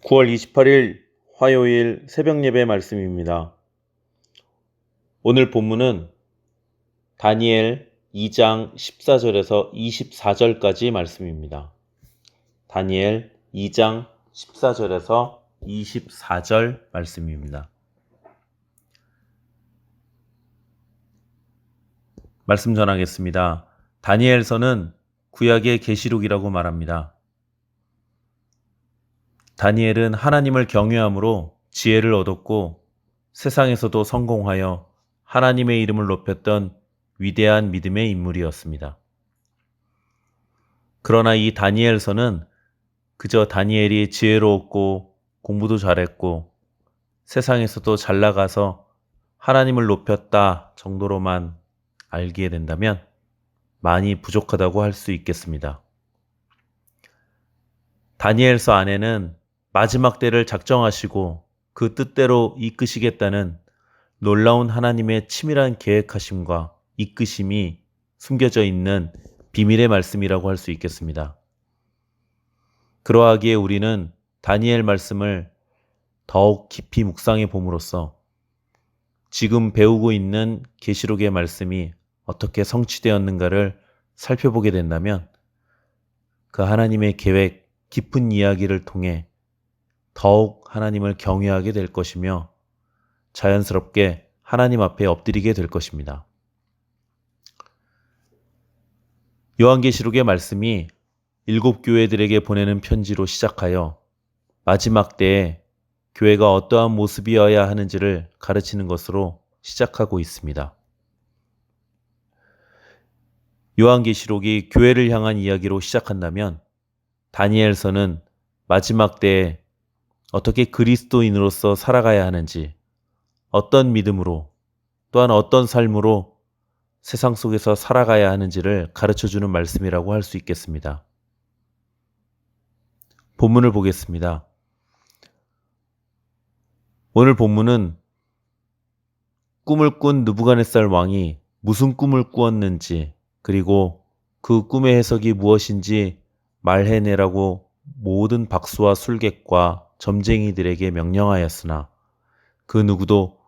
9월 28일 화요일 새벽 예배 말씀입니다. 오늘 본문은 다니엘 2장 14절에서 24절까지 말씀입니다. 다니엘 2장 14절에서 24절 말씀입니다. 말씀 전하겠습니다. 다니엘서는 구약의 계시록이라고 말합니다. 다니엘은 하나님을 경외함으로 지혜를 얻었고 세상에서도 성공하여 하나님의 이름을 높였던 위대한 믿음의 인물이었습니다. 그러나 이 다니엘서는 그저 다니엘이 지혜로웠고 공부도 잘했고 세상에서도 잘 나가서 하나님을 높였다 정도로만 알게 된다면 많이 부족하다고 할 수 있겠습니다. 다니엘서 안에는 마지막 때를 작정하시고 그 뜻대로 이끄시겠다는 놀라운 하나님의 치밀한 계획하심과 이끄심이 숨겨져 있는 비밀의 말씀이라고 할 수 있겠습니다. 그러하기에 우리는 다니엘 말씀을 더욱 깊이 묵상해 봄으로써 지금 배우고 있는 계시록의 말씀이 어떻게 성취되었는가를 살펴보게 된다면 그 하나님의 계획, 깊은 이야기를 통해 더욱 하나님을 경외하게 될 것이며 자연스럽게 하나님 앞에 엎드리게 될 것입니다. 요한계시록의 말씀이 7교회들에게 보내는 편지로 시작하여 마지막 때에 교회가 어떠한 모습이어야 하는지를 가르치는 것으로 시작하고 있습니다. 요한계시록이 교회를 향한 이야기로 시작한다면 다니엘서는 마지막 때에 어떻게 그리스도인으로서 살아가야 하는지, 어떤 믿음으로 또한 어떤 삶으로 세상 속에서 살아가야 하는지를 가르쳐주는 말씀이라고 할 수 있겠습니다. 본문을 보겠습니다. 오늘 본문은 꿈을 꾼 느부갓네살 왕이 무슨 꿈을 꾸었는지 그리고 그 꿈의 해석이 무엇인지 말해내라고 모든 박수와 술객과 점쟁이들에게 명령하였으나 그 누구도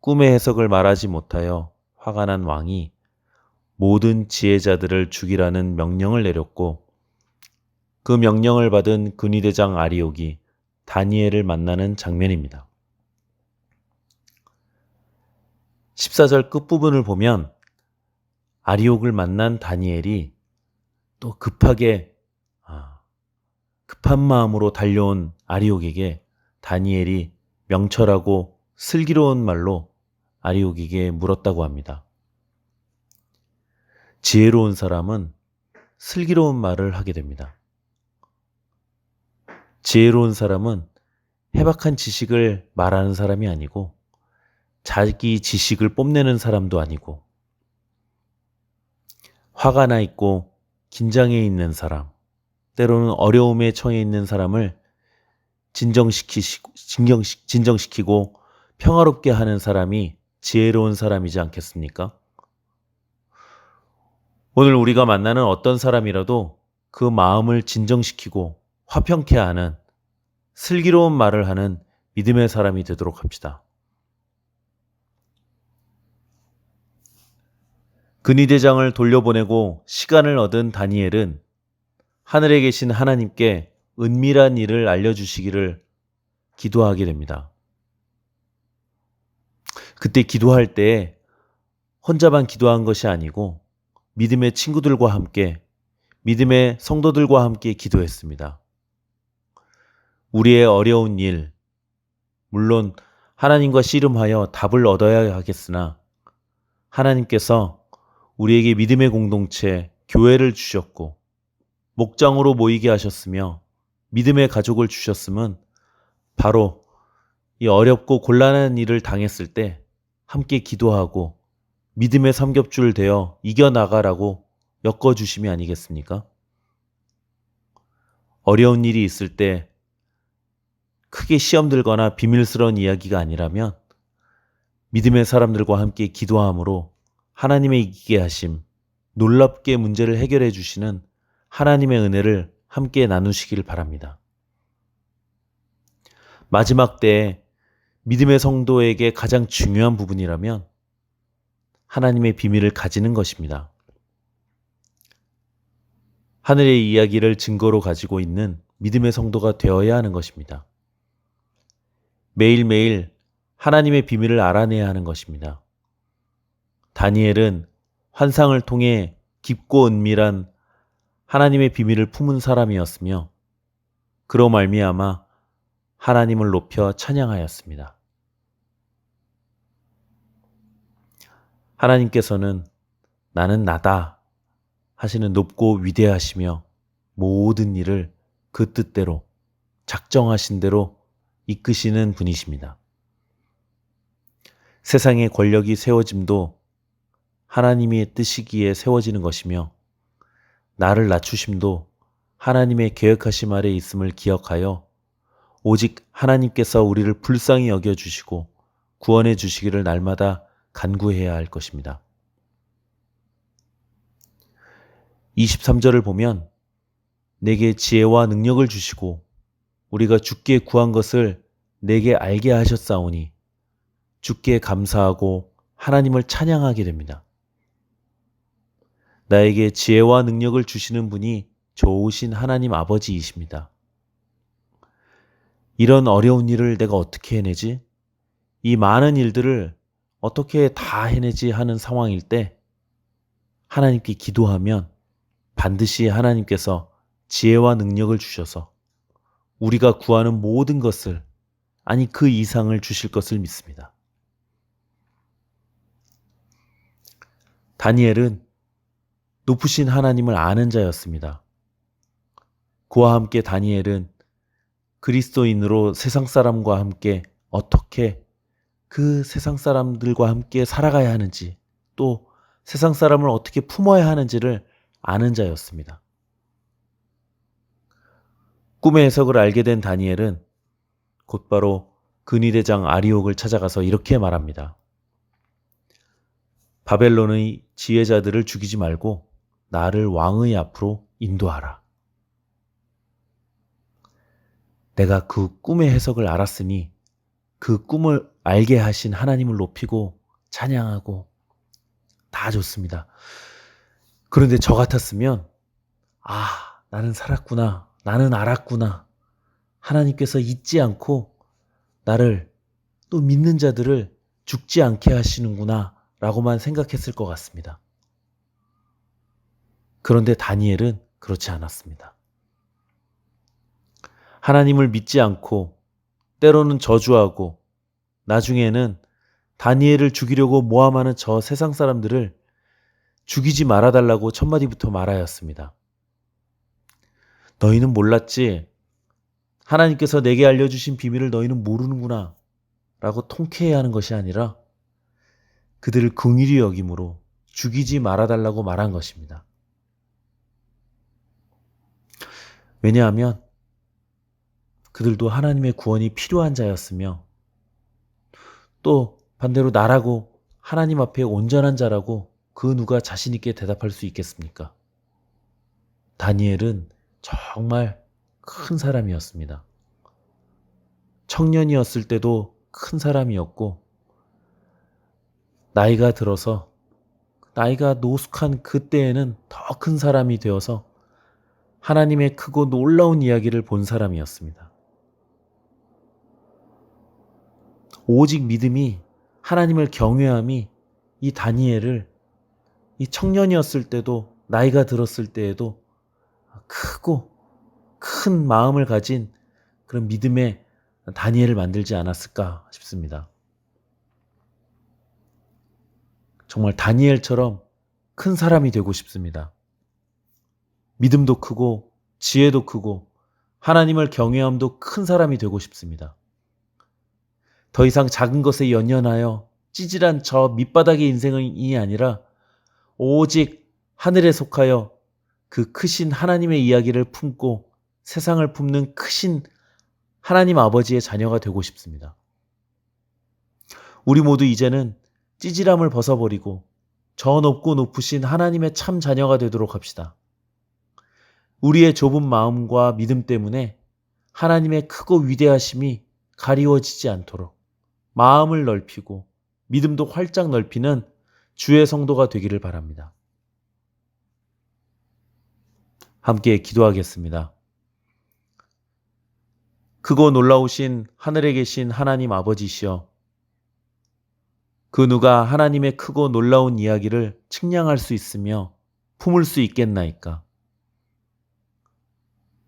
꿈의 해석을 말하지 못하여 화가 난 왕이 모든 지혜자들을 죽이라는 명령을 내렸고 그 명령을 받은 근위대장 아리옥이 다니엘을 만나는 장면입니다. 14절 끝부분을 보면 아리옥을 만난 다니엘이 또 급한 마음으로 달려온 아리옥에게 다니엘이 명철하고 슬기로운 말로 아리옥에게 물었다고 합니다. 지혜로운 사람은 슬기로운 말을 하게 됩니다. 지혜로운 사람은 해박한 지식을 말하는 사람이 아니고 자기 지식을 뽐내는 사람도 아니고 화가 나 있고 긴장해 있는 사람, 때로는 어려움에 처해 있는 사람을 진정시키고 평화롭게 하는 사람이 지혜로운 사람이지 않겠습니까? 오늘 우리가 만나는 어떤 사람이라도 그 마음을 진정시키고 화평케 하는 슬기로운 말을 하는 믿음의 사람이 되도록 합시다. 근위대장을 돌려보내고 시간을 얻은 다니엘은 하늘에 계신 하나님께 은밀한 일을 알려주시기를 기도하게 됩니다. 그때 기도할 때 혼자만 기도한 것이 아니고 믿음의 친구들과 함께, 믿음의 성도들과 함께 기도했습니다. 우리의 어려운 일, 물론 하나님과 씨름하여 답을 얻어야 하겠으나 하나님께서 우리에게 믿음의 공동체, 교회를 주셨고 목장으로 모이게 하셨으며 믿음의 가족을 주셨음은 바로 이 어렵고 곤란한 일을 당했을 때 함께 기도하고 믿음의 삼겹줄 되어 이겨나가라고 엮어주심이 아니겠습니까? 어려운 일이 있을 때 크게 시험 들거나 비밀스러운 이야기가 아니라면 믿음의 사람들과 함께 기도함으로 하나님의 이기게 하심, 놀랍게 문제를 해결해 주시는 하나님의 은혜를 함께 나누시길 바랍니다. 마지막 때에 믿음의 성도에게 가장 중요한 부분이라면 하나님의 비밀을 가지는 것입니다. 하늘의 이야기를 증거로 가지고 있는 믿음의 성도가 되어야 하는 것입니다. 매일매일 하나님의 비밀을 알아내야 하는 것입니다. 다니엘은 환상을 통해 깊고 은밀한 하나님의 비밀을 품은 사람이었으며 그로 말미암아 하나님을 높여 찬양하였습니다. 하나님께서는 나는 나다 하시는 높고 위대하시며 모든 일을 그 뜻대로 작정하신 대로 이끄시는 분이십니다. 세상의 권력이 세워짐도 하나님의 뜻이기에 세워지는 것이며 나를 낮추심도 하나님의 계획하심 아래 있음을 기억하여 오직 하나님께서 우리를 불쌍히 여겨주시고 구원해 주시기를 날마다 간구해야 할 것입니다. 23절을 보면 내게 지혜와 능력을 주시고 우리가 주께 구한 것을 내게 알게 하셨사오니 주께 감사하고 하나님을 찬양하게 됩니다. 나에게 지혜와 능력을 주시는 분이 좋으신 하나님 아버지이십니다. 이런 어려운 일을 내가 어떻게 해내지? 이 많은 일들을 어떻게 다 해내지 하는 상황일 때 하나님께 기도하면 반드시 하나님께서 지혜와 능력을 주셔서 우리가 구하는 모든 것을, 아니 그 이상을 주실 것을 믿습니다. 다니엘은 높으신 하나님을 아는 자였습니다. 그와 함께 다니엘은 그리스도인으로 세상 사람과 함께 어떻게 그 세상 사람들과 함께 살아가야 하는지, 또 세상 사람을 어떻게 품어야 하는지를 아는 자였습니다. 꿈의 해석을 알게 된 다니엘은 곧바로 근위대장 아리옥을 찾아가서 이렇게 말합니다. 바벨론의 지혜자들을 죽이지 말고 나를 왕의 앞으로 인도하라. 내가 그 꿈의 해석을 알았으니 그 꿈을 알게 하신 하나님을 높이고 찬양하고 다 좋습니다. 그런데 저 같았으면 나는 살았구나. 나는 알았구나. 하나님께서 잊지 않고 나를 또 믿는 자들을 죽지 않게 하시는구나 라고만 생각했을 것 같습니다. 그런데 다니엘은 그렇지 않았습니다. 하나님을 믿지 않고 때로는 저주하고 나중에는 다니엘을 죽이려고 모함하는 저 세상 사람들을 죽이지 말아달라고 첫마디부터 말하였습니다. 너희는 몰랐지? 하나님께서 내게 알려주신 비밀을 너희는 모르는구나 라고 통쾌해야 하는 것이 아니라 그들을 긍휼히 여김으로 죽이지 말아달라고 말한 것입니다. 왜냐하면 그들도 하나님의 구원이 필요한 자였으며 또 반대로 나라고 하나님 앞에 온전한 자라고 그 누가 자신 있게 대답할 수 있겠습니까? 다니엘은 정말 큰 사람이었습니다. 청년이었을 때도 큰 사람이었고 나이가 들어서 나이가 노숙한 그때에는 더 큰 사람이 되어서 하나님의 크고 놀라운 이야기를 본 사람이었습니다. 오직 믿음이, 하나님을 경외함이 이 다니엘을 이 청년이었을 때도 나이가 들었을 때에도 크고 큰 마음을 가진 그런 믿음의 다니엘을 만들지 않았을까 싶습니다. 정말 다니엘처럼 큰 사람이 되고 싶습니다. 믿음도 크고 지혜도 크고 하나님을 경외함도 큰 사람이 되고 싶습니다. 더 이상 작은 것에 연연하여 찌질한 저 밑바닥의 인생이 아니라 오직 하늘에 속하여 그 크신 하나님의 이야기를 품고 세상을 품는 크신 하나님 아버지의 자녀가 되고 싶습니다. 우리 모두 이제는 찌질함을 벗어버리고 저 높고 높으신 하나님의 참 자녀가 되도록 합시다. 우리의 좁은 마음과 믿음 때문에 하나님의 크고 위대하심이 가리워지지 않도록 마음을 넓히고 믿음도 활짝 넓히는 주의 성도가 되기를 바랍니다. 함께 기도하겠습니다. 크고 놀라우신 하늘에 계신 하나님 아버지시여, 그 누가 하나님의 크고 놀라운 이야기를 측량할 수 있으며 품을 수 있겠나이까?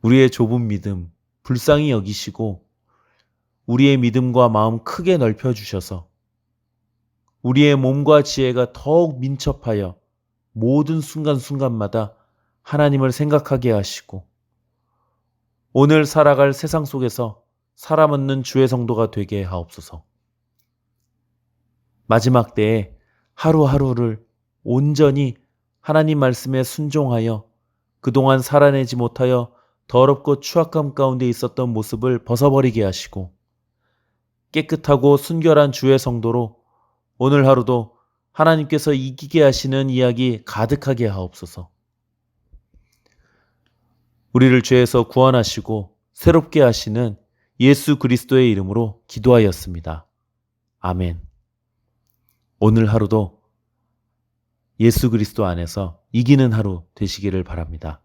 우리의 좁은 믿음 불쌍히 여기시고 우리의 믿음과 마음 크게 넓혀주셔서 우리의 몸과 지혜가 더욱 민첩하여 모든 순간순간마다 하나님을 생각하게 하시고 오늘 살아갈 세상 속에서 사람 없는 주의 성도가 되게 하옵소서. 마지막 때에 하루하루를 온전히 하나님 말씀에 순종하여 그동안 살아내지 못하여 더럽고 추악함 가운데 있었던 모습을 벗어버리게 하시고 깨끗하고 순결한 주의 성도로 오늘 하루도 하나님께서 이기게 하시는 이야기 가득하게 하옵소서. 우리를 죄에서 구원하시고 새롭게 하시는 예수 그리스도의 이름으로 기도하였습니다. 아멘. 오늘 하루도 예수 그리스도 안에서 이기는 하루 되시기를 바랍니다.